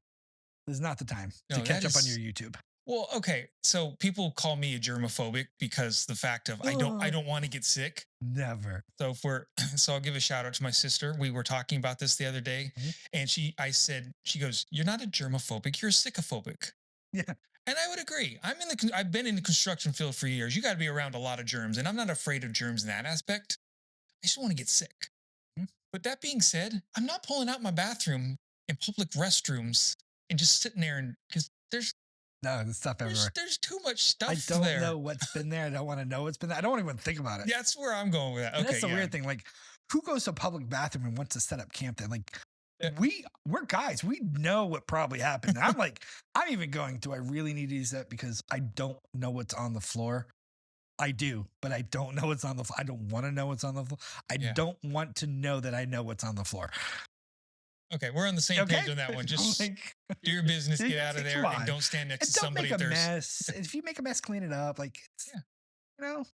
This is not the time to No, that catch up on your is YouTube. well, okay. So people call me a germophobic because the fact of I Ugh, don't want to get sick. never. So if we're so I'll give a shout out to my sister. We were talking about this the other day, Mhm. and I said, she goes, "You're not a germophobic, you're a sycophobic." Yeah. And I would agree. I've been in the construction field for years. You got to be around a lot of germs, and I'm not afraid of germs in that aspect. I just want to get sick. Mhm. But that being said, I'm not pulling out my bathroom in public restrooms and just sitting there and because No, there's stuff everywhere. there's too much I stuff don't know there. what's been there. I don't want to know what's been there. I don't even think about it. That's where I'm going with that. And Okay, that's the yeah. weird thing. Like, who goes to a public bathroom and wants to set up camp there? Like, Yeah. we're guys. We know what probably happened. And I'm like, I'm even going. Do I really need to use that because I don't know what's on the floor? I do, but I don't know what's on the floor. I don't want to know what's on the floor. I Yeah. don't want to know that I know what's on the floor. Okay, we're on the same Okay, page on that one. Just like, do your business, come get out of there, and on. don't stand next And to don't make somebody a if there's mess. If you make a mess, clean it up. Like, Yeah. you know,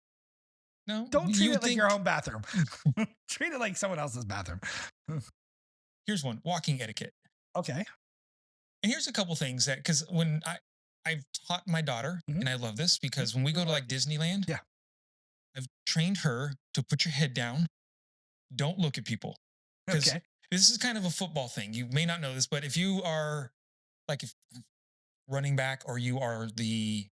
no. don't treat You would it like think your own bathroom. Treat it like someone else's bathroom. here's one: walking etiquette. Okay. And here's a couple things that because when I've taught my daughter, Mhm. and I love this because when we go to like Disneyland, Yeah. I've trained her to put your head down, don't look at people, because Okay. this is kind of a football thing. You may not know this, but if you are like if running back or you are the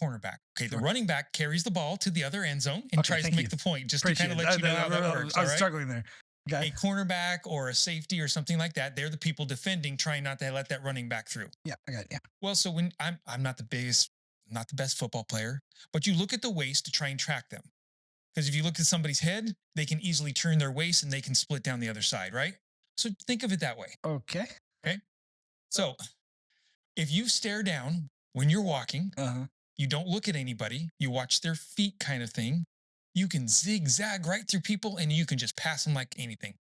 cornerback, okay, the Sure. running back carries the ball to the other end zone and Okay, tries to thank make you. the point, just to Appreciate kind of it. let you know how that works. I All was right. struggling there. Okay. A cornerback or a safety or something like that, they're the people defending, trying not to let that running back through. Yeah, I got it. Yeah. Well, so when I'm not the biggest, not the best football player, but you look at the waist to try and track them. Because if you look at somebody's head, they can easily turn their waist and they can split down the other side, right? So think of it that way. Okay. Okay. So if you stare down when you're walking, Uh-huh. you don't look at anybody, you watch their feet kind of thing, you can zigzag right through people and you can just pass them like anything.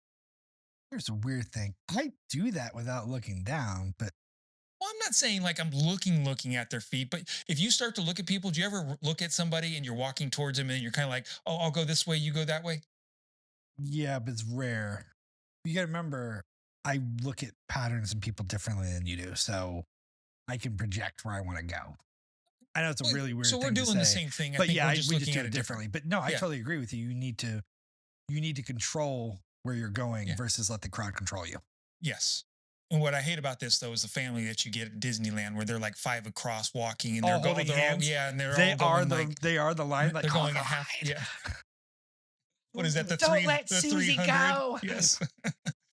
Here's a weird thing. I do that without looking down, but Well, I'm not saying like I'm looking at their feet, but if you start to look at people, do you ever look at somebody and you're walking towards them and you're kind of like, oh, I'll go this way, you go that way? yeah, but it's rare. You got to remember, I look at patterns and people differently than you do, so I can project where I want to go. I know it's a Well, really weird so we're thing to doing the say, same thing. I but think yeah, we're just we just looking do at it it differently. differently. But no, I Yeah. totally agree with you. You need to control where you're going Yeah. versus let the crowd control you. Yes. And what I hate about this though is the family that you get at Disneyland where they're like five across walking and All holding they're all hands. yeah, and they're all going like They are the line like they're I'll going go a half hide. yeah. What is that? Don't let The Susie 300? go. Yes.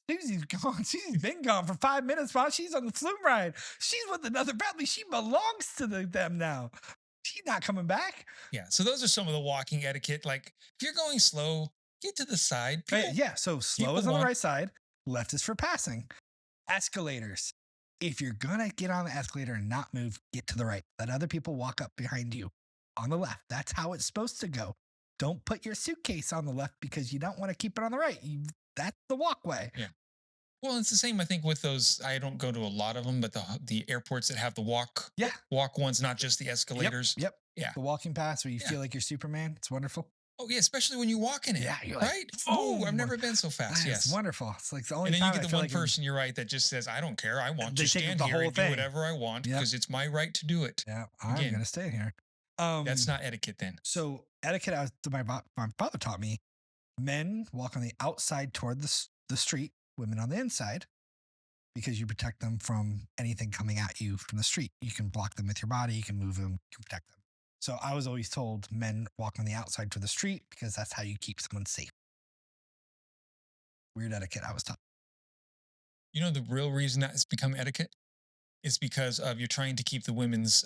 Susie's gone. Susie's been gone for 5 minutes while she's on the flume ride. She's with another family. She belongs to them now. She's not coming back. Yeah. So those are some of the walking etiquette. Like if you're going slow, get to the side. Yeah, so slow People is on the want right side, left is for passing. Escalators. If you're gonna get on the escalator and not move, get to the right. Let other people walk up behind you on the left. That's how it's supposed to go. Don't put your suitcase on the left because you don't want to keep it on the right. That's the walkway. yeah. Well, it's the same. I think with those, I don't go to a lot of them, but the airports that have the Yeah. walk ones, not just the Yep. escalators. Yep. Yeah. The walking pass where you Yeah. feel like you're Superman. It's wonderful. Oh yeah, especially when you walk in it. Yeah, you're like, right. Oh, I've boom. never been so fast. It's Yes. wonderful. It's like the only And then time you I get the feel one like person, you're right, that just says, "I don't care. I want They to take stand the here whole and do thing. whatever I want Yep. because it's my right to do it." Yeah, I'm Again, gonna stay here. that's not etiquette then. So etiquette, my father taught me. Men walk on the outside toward the street. Women on the inside, because you protect them from anything coming at you from the street. You can block them with your body. You can move them. You can protect them. So I was always told men walk on the outside toward the street because that's how you keep someone safe. Weird etiquette I was taught. You know the real reason that it's become etiquette is because of you're trying to keep the women's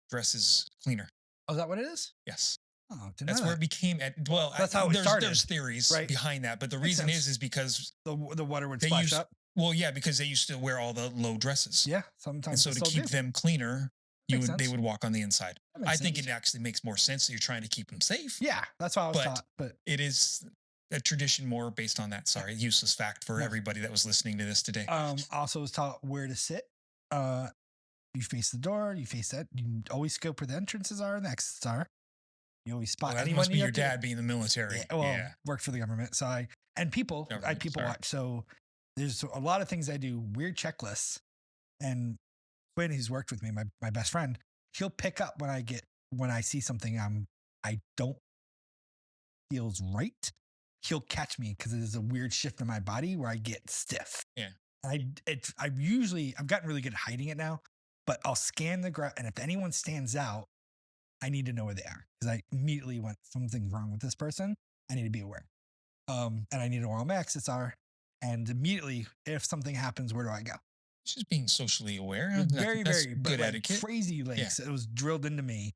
dresses cleaner. Oh, is that what it is? Yes. Oh, didn't That's know where that. it became. Well, That's how it started, There's theories right? behind that, but the Makes reason sense. is because The water would they splash used. up. Well, yeah, because they used to wear all the low dresses. Yeah, And sometimes so they to still keep do. them cleaner, Makes they sense. would walk on the inside. That makes I think sense. it actually makes more sense that you're trying to keep them safe. Yeah, that's how I was But taught. But it is a tradition more based on that. Sorry, useless fact for No. everybody that was listening to this today. Also was taught where to sit. You face the door. You face that. You always scope where the entrances are and the exits are. You always spot Well, that anyone must be you your have to- dad being in the military. Yeah, well, worked for the government, so I people Government, sorry. watch. So there's a lot of things I do, weird checklists. And Quinn, who's worked with me, my best friend, he'll pick up when I see something I don't feels right. He'll catch me because there's a weird shift in my body where I get stiff. Yeah. I've gotten really good at hiding it now, but I'll scan the ground, and if anyone stands out, I need to know where they are because I immediately went, something's wrong with this person. I need to be aware. And I need to know where all my exits are. And immediately, if something happens, where do I go? It's just being socially aware. Very, That's very good like, etiquette. crazy links. It was drilled into me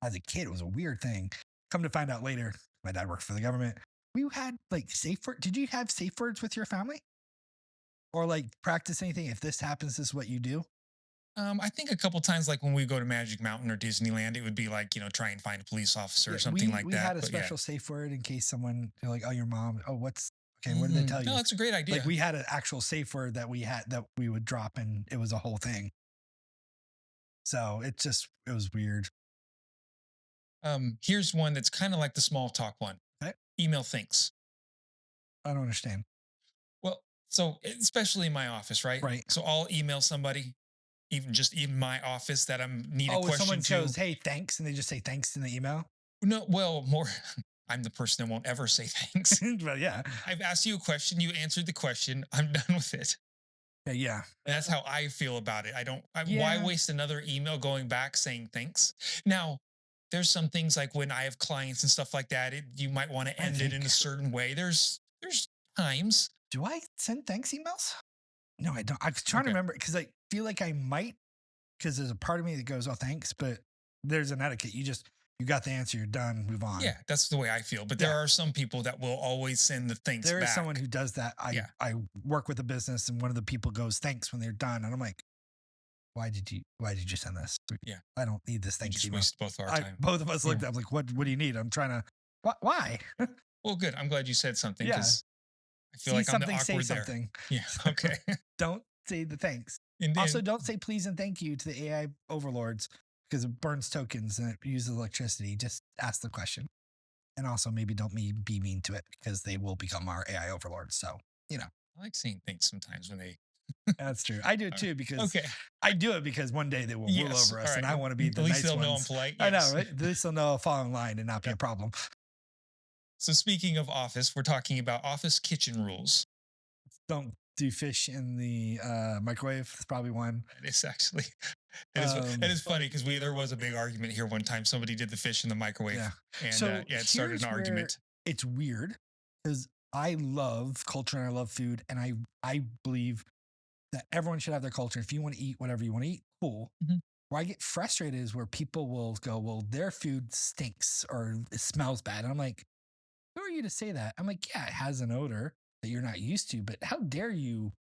as a kid. It was a weird thing. Come to find out later, my dad worked for the government. We had like safe word. Did you have safe words with your family? Or like practice anything? If this happens, this is what you do. I think a couple times, like when we go to Magic Mountain or Disneyland, it would be like, try and find a police officer or something like we that. had a But yeah. special safe word in case someone, you're like, oh, your mom. Oh, what's okay? What did they tell you? No, that's a great idea. Like we had an actual safe word that we would drop, and it was a whole thing. So it was weird. Here's one that's kind of like the small talk one. Okay. Email thanks. I don't understand. Well, so especially in my office, right? Right. So I'll email somebody, even my office that need a Oh, if question someone to. goes, hey, thanks, and they just say thanks in the email. No, well, more. I'm the person that won't ever say thanks. Well, yeah. I've asked you a question. You answered the question. I'm done with it. Yeah. That's how I feel about it. Why Yeah. waste another email going back saying thanks? Now, there's some things like when I have clients and stuff like that, you might want to end it in a certain way. There's times. Do I send thanks emails? No, I don't. I was trying to remember because I feel like I might, because there's a part of me that goes, oh, thanks. But there's an etiquette. You got the answer. You're done. Move on. Yeah, that's the way I feel. But Yeah. there are some people that will always send the thanks There is back. someone who does that. I work with a business, and one of the people goes thanks when they're done, and I'm like, why did you send this? Yeah. I don't need this We thanks just email. wasted both our time. Both of us looked up like, what do you need? I'm trying to. Why? Well, good. I'm glad you said something Yeah. because I feel See like I'm the something, say awkward there. something. Yeah. Okay. Don't say the thanks. And Also, don't say please and thank you to the AI overlords because it burns tokens and it uses electricity. Just ask the question. And also, maybe don't be mean to it because they will become our AI overlords. So, I like saying things sometimes when they. that's true. I do it too because Okay. I do it because one day they will rule Yes, over us, all and right. I want to be the At least nice they'll know I'm ones. polite. I know, Yes. right? At least they'll know I'll fall in line and not be a problem. So speaking of office, we're talking about office kitchen rules. Don't do fish in the microwave. It's probably one. It is actually it is funny because there was a big argument here one time. Somebody did the fish in the microwave, Yeah. and So yeah, it started here's an where argument. it's weird because I love culture and I love food, and I believe that everyone should have their culture. If you want to eat whatever you want to eat, cool. Mhm. Where I get frustrated is where people will go, well, their food stinks or it smells bad. And I'm like, who are you to say that? I'm like, yeah, it has an odor that you're not used to, but how dare you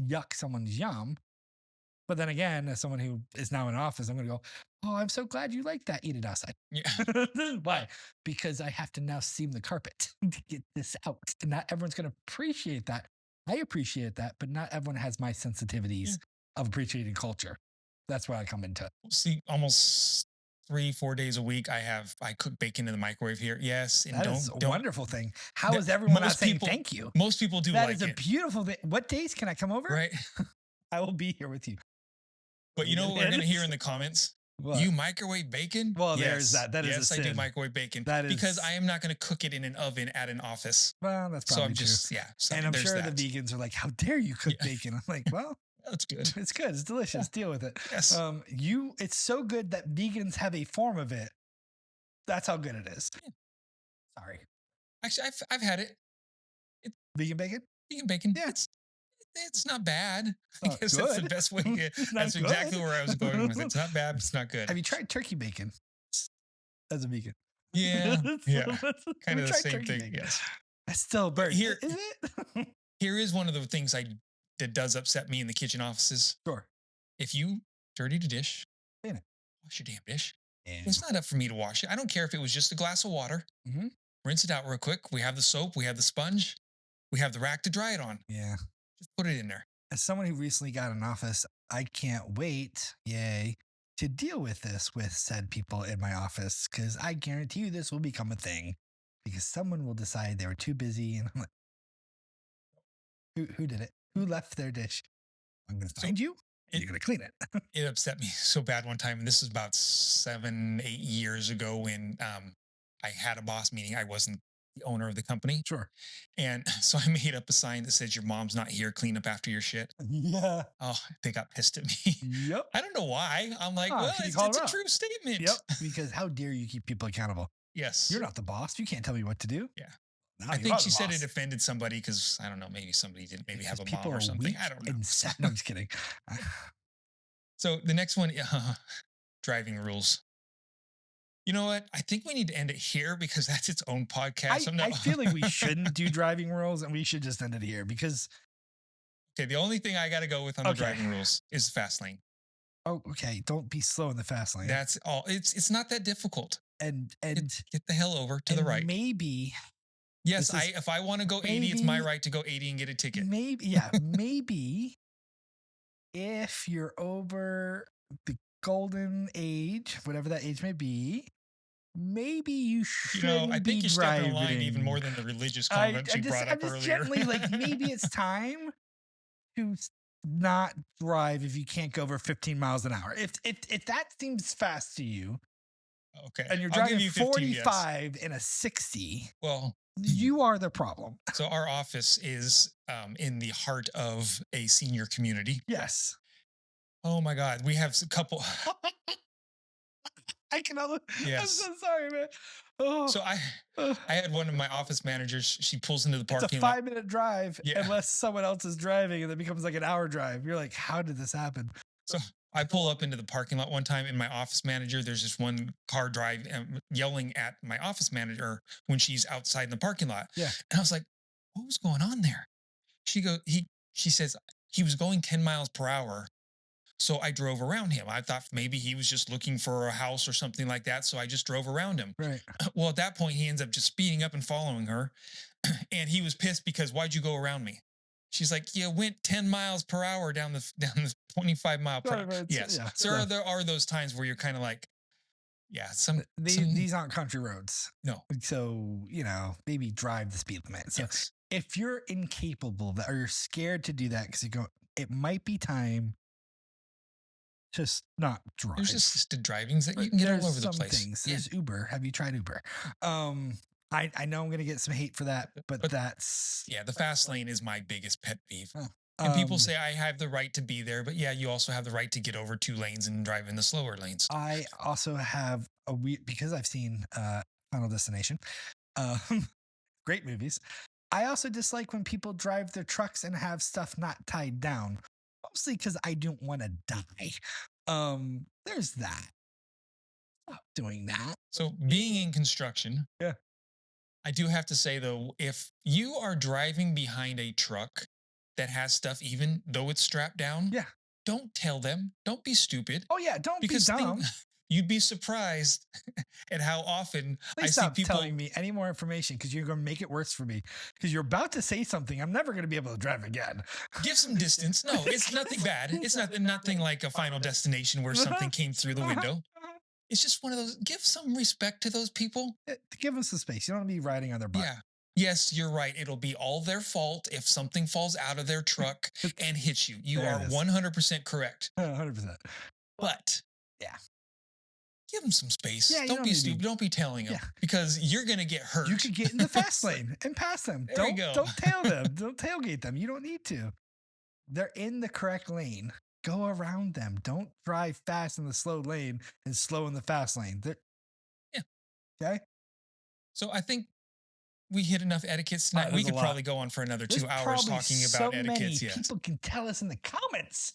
yuck someone's yum? But then again, as someone who is now in office, I'm going to go, oh, I'm so glad you like that. Eat it outside. Yeah, Why? Because I have to now seam the carpet to get this out. And not everyone's going to appreciate that. I appreciate that, but not everyone has my sensitivities Yeah. of appreciating culture. That's where I come into it. see, almost 3-4 days a week, I cook bacon in the microwave here. Yes, and That is a don't. wonderful thing. How that- is everyone not most saying people, thank you? most people do That like is a it, beautiful thing. What days can I come over? right? I will be here with you. But you know what we're gonna hear in the comments? What? You microwave bacon? Well, yes. there's that. That is yes, a I do sin. microwave bacon That because is- I am not going to cook it in an oven at an office. Well, that's So probably I'm true. just So And I'm there's sure that. the vegans are like, how dare you cook Yeah. bacon? I'm like, well, That's good. it's good. It's delicious. Deal with it. Yes. It's so good that vegans have a form of it. That's how good it is. Yeah. Sorry. Actually, I've had it. Vegan bacon? Vegan bacon. Yeah. It's not bad. I not guess that's the good. best way. It's not That's exactly good. where I was going with it. It's not bad. It's not good. Have you tried turkey bacon as a vegan? Yeah. Yeah. Kind of the tried same turkey thing. bacon. Yes. That's still But bird. here- Is it? Here is one of the things that does upset me in the kitchen offices. Sure. If you dirty the dish, Clean it. wash your damn dish. Yeah. It's not up for me to wash it. I don't care if it was just a glass of water. Mhm. Rinse it out real quick. We have the soap. We have the sponge. We have the rack to dry it on. Yeah. Just put it in there. As someone who recently got an office, I can't wait, yay, to deal with this with said people in my office because I guarantee you this will become a thing because someone will decide they were too busy and I'm like, who did it? Who left their dish? I'm going to find you. And you're going to clean it. It upset me so bad one time, and this is about 7-8 years ago when I had a boss meeting. I wasn't the owner of the company, Sure. and so I made up a sign that says "Your mom's not here. Clean up after your shit." Yeah. Oh, they got pissed at me. Yep. I don't know why. I'm like, Ah, well, you it's called a her out. true statement. Yep. Because how dare you keep people accountable? Yes. You're not the boss. You can't tell me what to do. Yeah. Now I you think are she the said boss. it offended somebody because I don't know, maybe somebody didn't maybe have a Because people mom or are something. weak I don't know. and sad. No, I'm just kidding. So the next one, driving rules. You know what? I think we need to end it here because that's its own podcast. I feel like we shouldn't do driving rules and we should just end it here because Okay, the only thing I got to go with on the Okay. driving rules is the fast lane. okay, don't be slow in the fast lane. That's all. It's not that difficult. and Get the hell over to the and right. maybe Yes, this is- if I want to go 80, it's my maybe- right to go 80 and get a ticket. maybe if you're over the golden age, whatever that age may be, maybe you You should know, I think you're stepping the line driving. even more than the religious I comments you brought I'm up just earlier. gently like maybe it's time to not drive if you can't go over 15 miles an hour. If that seems fast to you Okay. and you're I'll give driving you 15, yes. 45 in a 60, Well, you are the problem. so our office is in the heart of a senior community. Yes. Oh my God, we have a couple. I can only, I'm Yes. so sorry, man. Oh, So I ugh. had one of my office managers. She pulls into the It's a parking lot. 5-minute drive Yeah. unless someone else is driving and it becomes like an hour drive. You're like, how did this happen? I pull up into the parking lot one time, and my office manager. There's this one car drive yelling at my office manager when she's outside in the parking lot. Yeah. And I was like, "What was going on there?" She says he was going 10 miles per hour. So I drove around him. I thought maybe he was just looking for a house or something like that. So I just drove around him. Right. Well, at that point, he ends up just speeding up and following her. And he was pissed because why'd you go around me? She's like, you went 10 miles per hour down the 25 mile per hour. Right, Yes. yeah, So yeah. there are those times where you're kind of like, yeah, These aren't country roads. no. So, maybe drive the speed limit. So Yes. if you're incapable of that or you're scared to do that because you go, it might be time just not drive. There's assisted drivings that you But can get all there's over the some place. things. Yeah. There's Uber. Have you tried Uber? I know I'm gonna get some hate for that, but But that's yeah, the fast lane is my biggest pet peeve. oh, And people say I have the right to be there, but yeah, you also have the right to get over 2 lanes and drive in the slower lanes. I also have a weird because I've seen Final Destination. Um, great movies. I also dislike when people drive their trucks and have stuff not tied down, mostly because I don't want to die. There's that. Stop doing that. So being in construction, Yeah. I do have to say though, if you are driving behind a truck that has stuff, even though it's strapped down, Yeah. don't tell them. Don't be stupid. Oh yeah. Don't be Because dumb. you'd be surprised at how often I Please see stop people. telling me any more information because you're going to make it worse for me. Because you're about to say something I'm never going to be able to drive again. Give some distance. No, it's nothing bad. It's nothing like a Final Destination where something came through the window. It's just one of those. Give some respect to those people. Give them some space. You don't want to be riding on their butt. Yeah. Yes, you're right. It'll be all their fault if something falls out of their truck and hits you. You There are it is. 100% correct. 100%. But Yeah. give them some space. Yeah, you don't don't be need to stupid. be- Don't be telling them Yeah. because you're gonna get hurt. You could get in the fast lane and pass them. There you Don't go. don't tail them. Don't tailgate them. You don't need to. They're in the correct lane. Go around them. Don't drive fast in the slow lane and slow in the fast lane. Yeah. Okay. So I think we hit enough etiquettes tonight. there's We a could lot. probably go on for another There's 2 hours probably talking so about many etiquettes. Yes. people can tell us in the comments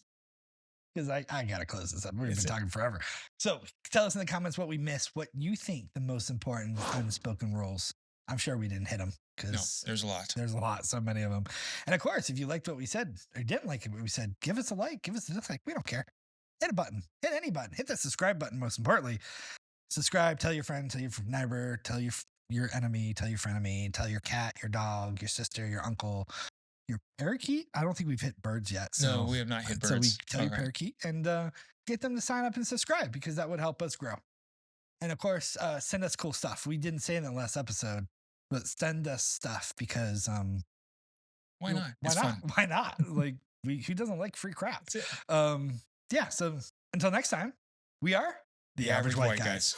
because I gotta close this up. We've Is been it? talking forever. So tell us in the comments what we missed, what you think the most important unspoken rules. I'm sure we didn't hit them No, because there's a lot. there's a lot, so many of them. And of course, if you liked what we said or didn't like what we said, give us a like, give us a dislike. We don't care. Hit a button, hit any button, hit that subscribe button. Most importantly, subscribe. Tell your friend, tell your neighbor, tell your enemy, tell your frenemy, tell your cat, your dog, your sister, your uncle, your parakeet. I don't think we've hit birds yet. So, No, we have not hit So we birds. tell your All right. parakeet and get them to sign up and subscribe because that would help us grow. And of course, send us cool stuff. We didn't say in the last episode, but send us stuff because Why not? Why It's not? fun. Why not? Like who doesn't like free crap? That's it. Yeah. So until next time, we are The average white guys.